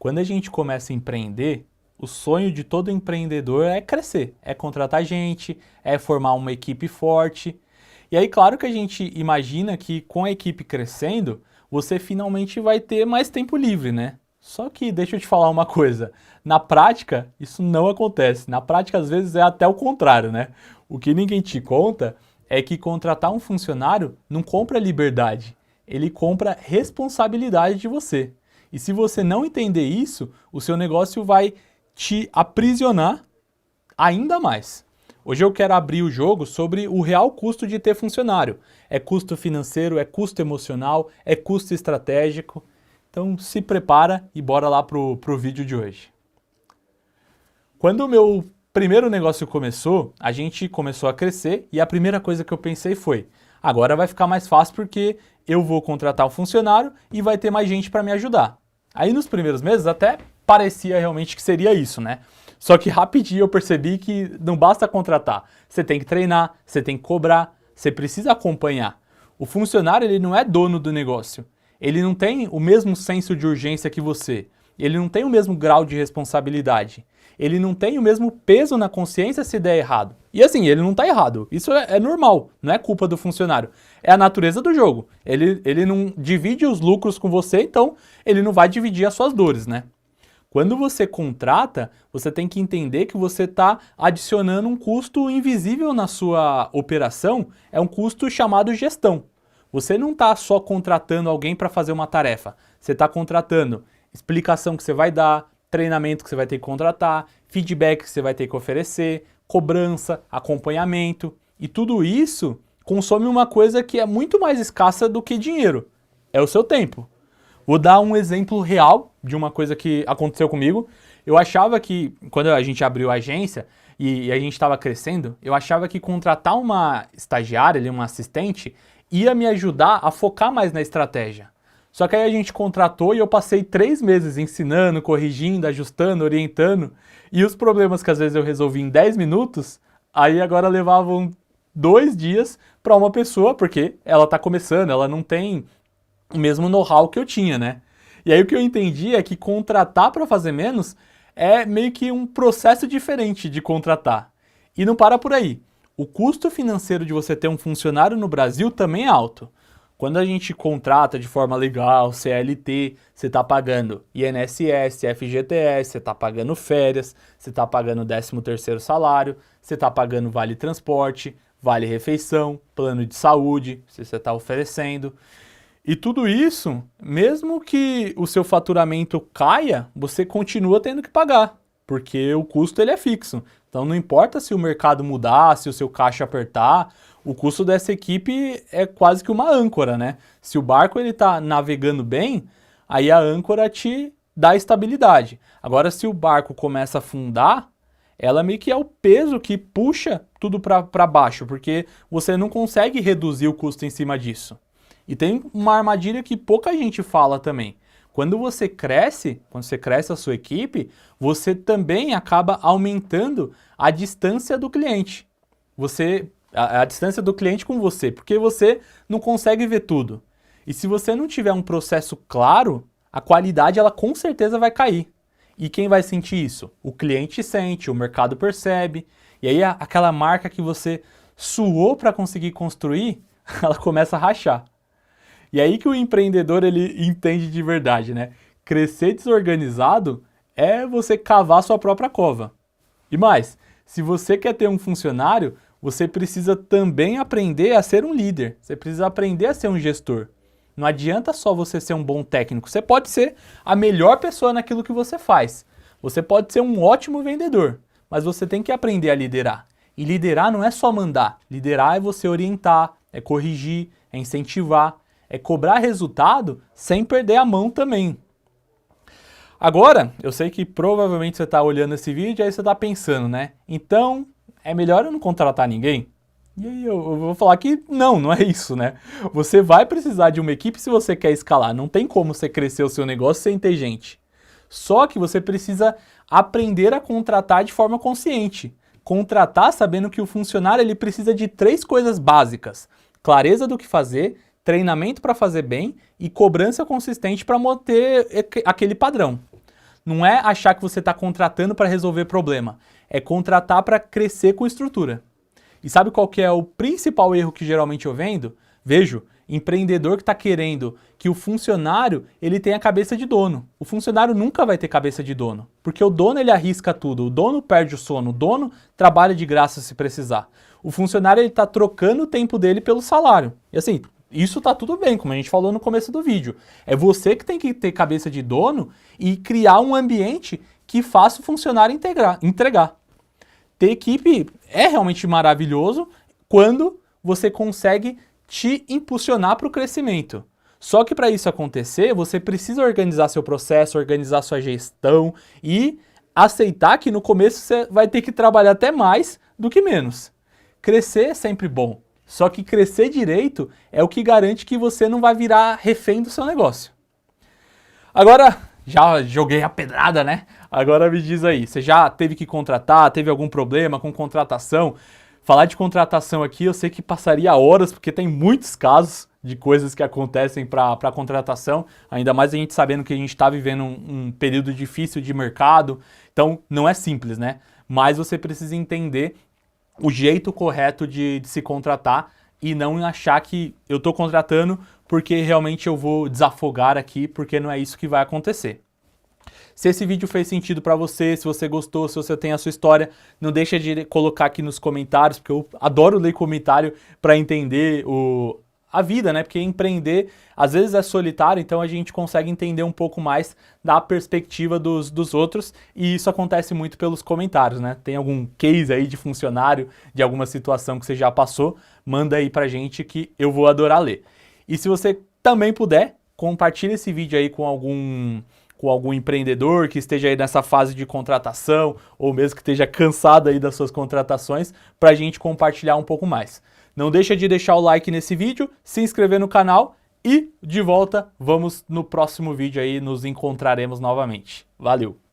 Quando a gente começa a empreender, o sonho de todo empreendedor é crescer, é contratar gente, é formar uma equipe forte. E aí, claro que a gente imagina que com a equipe crescendo, você finalmente vai ter mais tempo livre, né? Só que deixa eu te falar uma coisa, na prática isso não acontece, na prática às vezes é até o contrário, né? O que ninguém te conta é que contratar um funcionário não compra liberdade, ele compra responsabilidade de você. E se você não entender isso, o seu negócio vai te aprisionar ainda mais. Hoje eu quero abrir o jogo sobre o real custo de ter funcionário. É custo financeiro, é custo emocional, é custo estratégico. Então se prepara e bora lá pro vídeo de hoje. Quando o meu primeiro negócio começou, a gente começou a crescer e a primeira coisa que eu pensei foi: agora vai ficar mais fácil porque eu vou contratar um funcionário e vai ter mais gente para me ajudar. Aí nos primeiros meses até parecia realmente que seria isso, né? Só que rapidinho eu percebi que não basta contratar, você tem que treinar, você tem que cobrar, você precisa acompanhar. O funcionário ele não é dono do negócio, ele não tem o mesmo senso de urgência que você, ele não tem o mesmo grau de responsabilidade, ele não tem o mesmo peso na consciência se der errado. E assim, ele não está errado, isso é normal, não é culpa do funcionário, é a natureza do jogo. Ele não divide os lucros com você, então ele não vai dividir as suas dores, né? Quando você contrata, você tem que entender que você está adicionando um custo invisível na sua operação, é um custo chamado gestão. Você não está só contratando alguém para fazer uma tarefa, você está contratando explicação que você vai dar, treinamento que você vai ter que contratar, feedback que você vai ter que oferecer, cobrança, acompanhamento, e tudo isso consome uma coisa que é muito mais escassa do que dinheiro, é o seu tempo. Vou dar um exemplo real de uma coisa que aconteceu comigo. Eu achava que, quando a gente abriu a agência e a gente estava crescendo, eu achava que contratar uma estagiária, uma assistente, ia me ajudar a focar mais na estratégia. Só que aí a gente contratou e eu passei 3 meses ensinando, corrigindo, ajustando, orientando, e os problemas que às vezes eu resolvi em 10 minutos, aí agora levavam 2 dias para uma pessoa, porque ela está começando, ela não tem o mesmo know-how que eu tinha, né? E aí o que eu entendi é que contratar para fazer menos é meio que um processo diferente de contratar. E não para por aí. O custo financeiro de você ter um funcionário no Brasil também é alto. Quando a gente contrata de forma legal, CLT, você está pagando INSS, FGTS, você está pagando férias, você está pagando 13º salário, você está pagando vale transporte, vale refeição, plano de saúde, se você está oferecendo. E tudo isso, mesmo que o seu faturamento caia, você continua tendo que pagar, porque o custo ele é fixo. Então não importa se o mercado mudar, se o seu caixa apertar, o custo dessa equipe é quase que uma âncora, né? Se o barco ele está navegando bem, aí a âncora te dá estabilidade. Agora se o barco começa a afundar, ela meio que é o peso que puxa tudo para baixo, porque você não consegue reduzir o custo em cima disso. E tem uma armadilha que pouca gente fala também. Quando você cresce a sua equipe, você também acaba aumentando a distância do cliente. A distância do cliente com você, porque você não consegue ver tudo. E se você não tiver um processo claro, a qualidade ela com certeza vai cair. E quem vai sentir isso? O cliente sente, o mercado percebe. E aí aquela marca que você suou para conseguir construir, ela começa a rachar. E aí que o empreendedor ele entende de verdade, né? Crescer desorganizado é você cavar sua própria cova. E mais, se você quer ter um funcionário, você precisa também aprender a ser um líder. Você precisa aprender a ser um gestor. Não adianta só você ser um bom técnico. Você pode ser a melhor pessoa naquilo que você faz. Você pode ser um ótimo vendedor, mas você tem que aprender a liderar. E liderar não é só mandar. Liderar é você orientar, é corrigir, é incentivar. É cobrar resultado sem perder a mão também. Agora, eu sei que provavelmente você está olhando esse vídeo e aí você está pensando, né? Então, é melhor eu não contratar ninguém? E aí eu vou falar que não é isso, né? Você vai precisar de uma equipe se você quer escalar. Não tem como você crescer o seu negócio sem ter gente. Só que você precisa aprender a contratar de forma consciente. Contratar sabendo que o funcionário ele precisa de 3 coisas básicas. Clareza do que fazer, treinamento para fazer bem e cobrança consistente para manter aquele padrão. não é achar que você está contratando para resolver problema, é contratar para crescer com estrutura. E sabe qual que é o principal erro que geralmente eu vejo? Empreendedor que está querendo que o funcionário ele tenha cabeça de dono. O funcionário nunca vai ter cabeça de dono, porque o dono ele arrisca tudo, o dono perde o sono, o dono trabalha de graça se precisar. O funcionário ele está trocando o tempo dele pelo salário. E assim, isso tá tudo bem, como a gente falou no começo do vídeo. É você que tem que ter cabeça de dono e criar um ambiente que faça o funcionário entregar. Ter equipe é realmente maravilhoso quando você consegue te impulsionar para o crescimento. Só que para isso acontecer, você precisa organizar seu processo, organizar sua gestão e aceitar que no começo você vai ter que trabalhar até mais do que menos. Crescer é sempre bom, só que crescer direito é o que garante que você não vai virar refém do seu negócio. Agora, já joguei a pedrada, né? Agora me diz aí, você já teve que contratar, teve algum problema com contratação? Falar de contratação aqui eu sei que passaria horas, porque tem muitos casos de coisas que acontecem para contratação, ainda mais a gente sabendo que a gente está vivendo um período difícil de mercado, então não é simples, né? Mas você precisa entender o jeito correto de se contratar e não achar que eu estou contratando porque realmente eu vou desafogar aqui, porque não é isso que vai acontecer. Se esse vídeo fez sentido para você, se você gostou, se você tem a sua história, não deixa de colocar aqui nos comentários, porque eu adoro ler comentário para entender a vida, né? Porque empreender às vezes é solitário, então a gente consegue entender um pouco mais da perspectiva dos outros e isso acontece muito pelos comentários, né? Tem algum case aí de funcionário, de alguma situação que você já passou, manda aí pra gente que eu vou adorar ler. E se você também puder, compartilhe esse vídeo aí com algum empreendedor que esteja aí nessa fase de contratação ou mesmo que esteja cansado aí das suas contratações para a gente compartilhar um pouco mais. Não deixa de deixar o like nesse vídeo, se inscrever no canal e de volta, vamos no próximo vídeo aí, nos encontraremos novamente. Valeu!